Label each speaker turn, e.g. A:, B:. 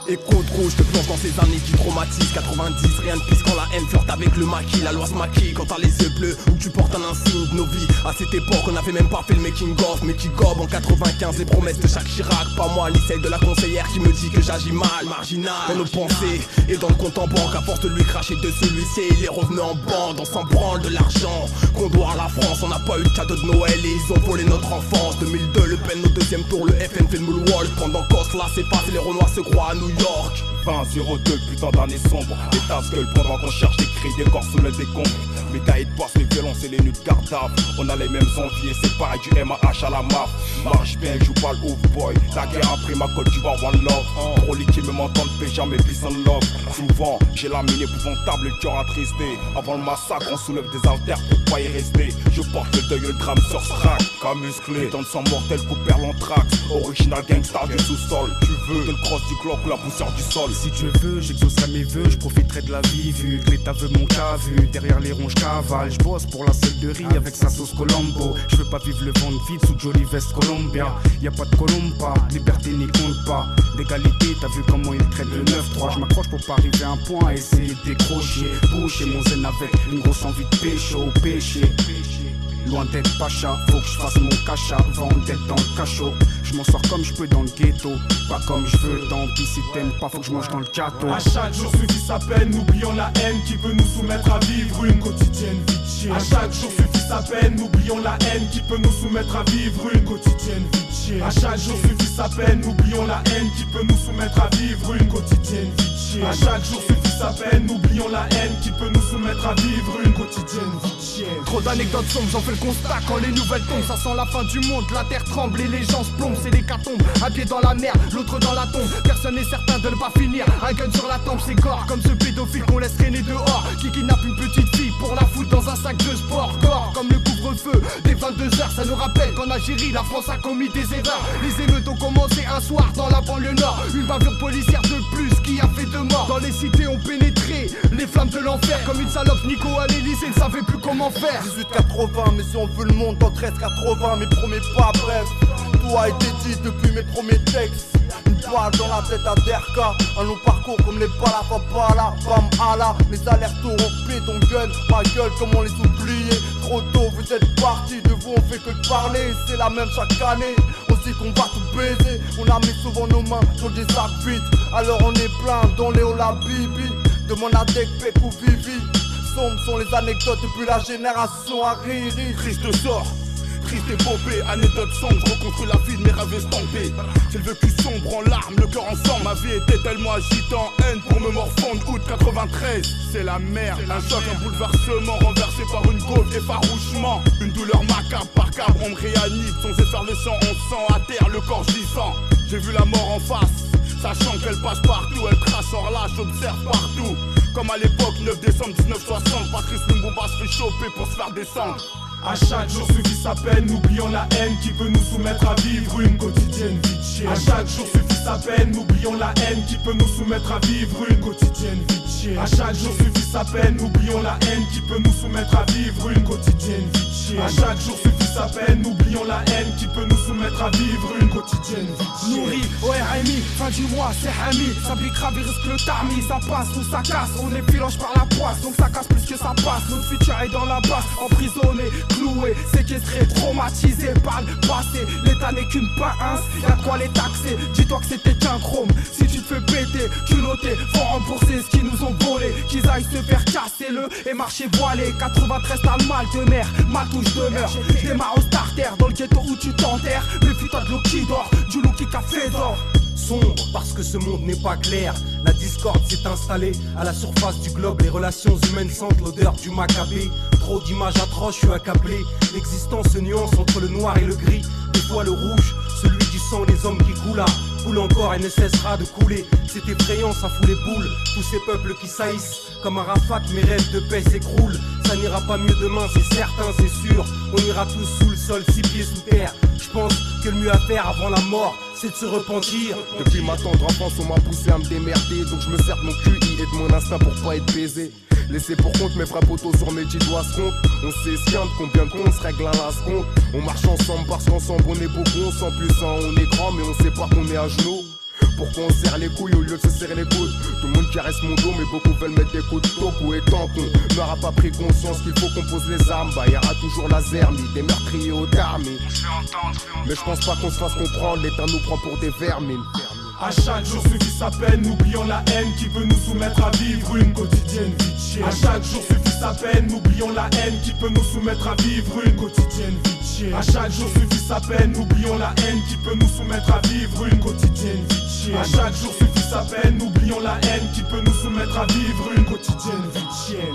A: Écho de gauche, je te plonge dans ces années qui traumatisent. 90, rien de pisse quand la haine flirte avec le maquis. La loi se maquille quand t'as les yeux bleus ou que tu portes un insigne de nos vies. À cette époque on avait même pas fait le making of, mais qui gobe en 95 les promesses de chaque Chirac. Pas moi ni celle de la conseillère qui me dit que j'agis mal. Marginal dans nos pensées et dans le compte en banque. À force de lui cracher dessus, l'huissier il est revenu en bande. On s'en branle de l'argent qu'on doit à la France. On n'a pas eu de cadeau de Noël et ils ont volé notre enfance. 2002 Le Pen au deuxième tour, le FN fait le moonwalk. Pendant qu'Osla s'efface et les Renois se croient à New York.
B: 20-02, putain d'année sombre. Des tasse-gueule pendant qu'on cherche des cris, des corps sous le décombre. Médailles de boss, les violences et les nuits de garde-à-vous. On a les mêmes envies et c'est pareil du MAH à la MAF. Marche bien, joue pas le ouf boy. La guerre a pris ma côte, tu vois one love. Trop liquide me m'entendent pécher mes peace and love. Souvent, j'ai la mine épouvantable et le cœur attristé. Avant le massacre, on soulève des haltères pour pas y rester. Je porte le deuil et le drame sur strack. Cas musclé, dans le sang mortel, couper l'anthrax. Original gangsta du sous-sol. Tu veux que le cross du glock ou la poussière du sol.
C: Si Dieu veut, j'exaucerai mes vœux, je profiterai de la vie vu que l'état veut mon cas vu. Derrière les ronds cavale, je bosse pour la selle de riz avec sa sauce Colombo. Je veux pas vivre le vent de vide sous Jolly Vest Columbia. Y a pas de Colomba, liberté n'y compte pas. D'égalité, t'as vu comment il traite le 9-3. Je m'accroche pour pas arriver à un point, essayer de décrocher. Boucher mon zen avec une grosse envie de pécher. Loin d'être pacha, faut que je fasse mon cacha avant d'être dans le cachot. Je m'en sors comme je peux dans le ghetto, pas comme je veux, tant pis si t'aimes pas, faut que je mange dans le gâteau.
D: À chaque jour suffit sa peine, n'oublions la haine qui peut nous soumettre à vivre une quotidienne vie de chien. À chaque jour suffit sa peine, n'oublions la haine qui peut nous soumettre à vivre une quotidienne vie de chien. À chaque jour suffit sa peine, n'oublions la haine qui peut nous soumettre à vivre une quotidienne vie de chien. À chaque jour suffit sa peine, n'oublions la haine qui peut nous soumettre à vivre une quotidienne vie de chien.
A: Trop d'anecdotes sombres, j'en fais le constat quand les nouvelles tombent. Ça sent la fin du monde, la terre tremble et les gens se plombent. C'est l'hécatombe, un pied dans la mer, l'autre dans la tombe. Personne n'est certain de ne pas finir. Un gun sur la tempe, c'est gore comme ce pédophile qu'on laisse traîner dehors. Qui kidnappe une petite fille pour la foutre dans un sac de sport. Gore comme le couvre-feu des 22h. Ça nous rappelle qu'en Algérie, la France a commis des erreurs. Les émeutes ont commencé un soir dans la banlieue nord. Une bavure policière de plus qui a fait 2 morts. Dans les cités ont pénétré les flammes de l'enfer. Comme une salope, Nico à l'Élysée ne savait plus comment faire.
E: 1880, mais si on veut le monde dans 1380, mes premiers pas, bref. Tout a été dit depuis mes premiers textes. Une balle dans la tête à Derka. Un long parcours comme les balles à la bam ala. Les allers-retours on fait ton gun, ma gueule comment les oublier. Trop tôt vous êtes partis, de vous on fait que de parler. C'est la même chaque année, on sait qu'on va tout baiser. On a mis souvent nos mains sur des sacs vides. Alors on est plein dans les la bibi. Demande à Deck, Peck ou Vivi. Sombres sont les anecdotes depuis la génération à Riri.
B: Triste sort, triste épopée, anecdote sombre, contre la vie de mes rêves estampés. J'ai le vécu sombre en larmes, le cœur ensemble. Ma vie était tellement agitée en haine pour me morfondre. Août 93, c'est la merde. Un choc, un bouleversement, renversé par une gauve effarouchement. Une douleur macabre par cabre, on me réanime. Sans effervescent, on sent à terre le corps gisant. J'ai vu la mort en face, sachant qu'elle passe partout. Elle trace hors là, j'observe partout. Comme à l'époque, 9 décembre 1960, Patrice Lumumba se fait choper pour se faire descendre.
D: À chaque jour suffit sa peine, n'oublions la haine qui peut nous soumettre à vivre une quotidienne vie de chien. À chaque jour suffit sa peine, n'oublions la haine qui peut nous soumettre à vivre une quotidienne vie de chien. À chaque jour suffit sa peine, n'oublions la haine qui peut nous soumettre à vivre une quotidienne vie de chien. À chaque jour suffit sa peine, n'oublions la haine qui peut nous soumettre à vivre une quotidienne vie de chien.
A: Nourri au RMI, fin du mois c'est Hami. Ça pique grave, il risque le tarmi. Ça passe ou ça casse, on est filange par la poisse. Donc ça casse plus que ça passe. Notre futur est dans la basse, emprisonné, cloué, séquestré, traumatisé par le passé. L'état n'est qu'une pince, y'a de quoi les taxer. Dis-toi que c'était qu'un chrome. Si tu te fais péter, culotté, faut rembourser ce qu'ils nous ont volé. Qu'ils aillent se faire casser le et marcher voilé. 93 t'as le mal de mer, ma touche demeure. Démarre au starter dans le ghetto où tu t'enterres. Méfie-toi de l'eau qui dort, du loup qui café d'or. Sombre parce que ce monde n'est pas clair. La discorde s'est installée à la surface du globe. Les relations humaines sentent l'odeur du macabé. Trop d'images atroces, je suis accablé. L'existence se nuance entre le noir et le gris. Des fois le rouge, celui du sang, les hommes qui coulent coule encore et ne cessera de couler. C'est effrayant, ça fout les boules. Tous ces peuples qui saillissent comme un rafat, mes rêves de paix s'écroulent. Ça n'ira pas mieux demain, c'est certain, c'est sûr. On ira tous sous le sol, 6 pieds sous terre. Je pense que le mieux à faire avant la mort, c'est de se repentir.
F: Depuis ma tendre enfance, on m'a poussé à me démerder. Donc je me sers de mon QI et de mon instinct pour pas être baisé. Laissez pour compte mes vrais poteaux sur mes petits doigts se compte. On s'esquinte, combien de comptes se règle à la seconde. On marche ensemble parce qu'ensemble on est beaucoup, on sent plus un, on est grand mais on sait pas qu'on est à genoux. Pourquoi on serre les couilles au lieu de se serrer les coudes? Tout le monde caresse mon dos mais beaucoup veulent mettre des coups de topo. Et tant qu'on n'aura pas pris conscience qu'il faut qu'on pose les armes, bah y'aura toujours la zermie, des meurtriers au tarmi. Mais je pense pas qu'on se fasse comprendre, l'État nous prend pour des vermines.
D: À chaque jour suffit sa peine, n'oublions la haine qui peut nous soumettre à vivre une quotidienne vie de chien. À chaque jour suffit sa peine, n'oublions la haine qui peut nous soumettre à vivre une quotidienne vie de chien. À chaque jour suffit sa peine, n'oublions la haine qui peut nous soumettre à vivre une quotidienne vie de chien. À chaque jour suffit sa peine, n'oublions la haine qui peut nous soumettre à vivre une quotidienne vie de chien.